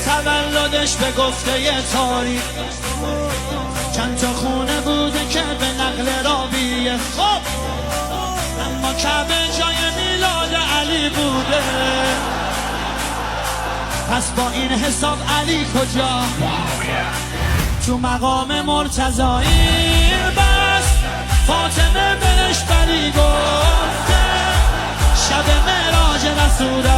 تولدش به گفته تاریخ چند تا خونه بوده که به نقل رابیه، خب اما کعبه جای میلاد علی بوده. پس با این حساب علی کجا؟ تو مقام مرتضایی بس فاطمه بهش بری گفته شب معراج رسول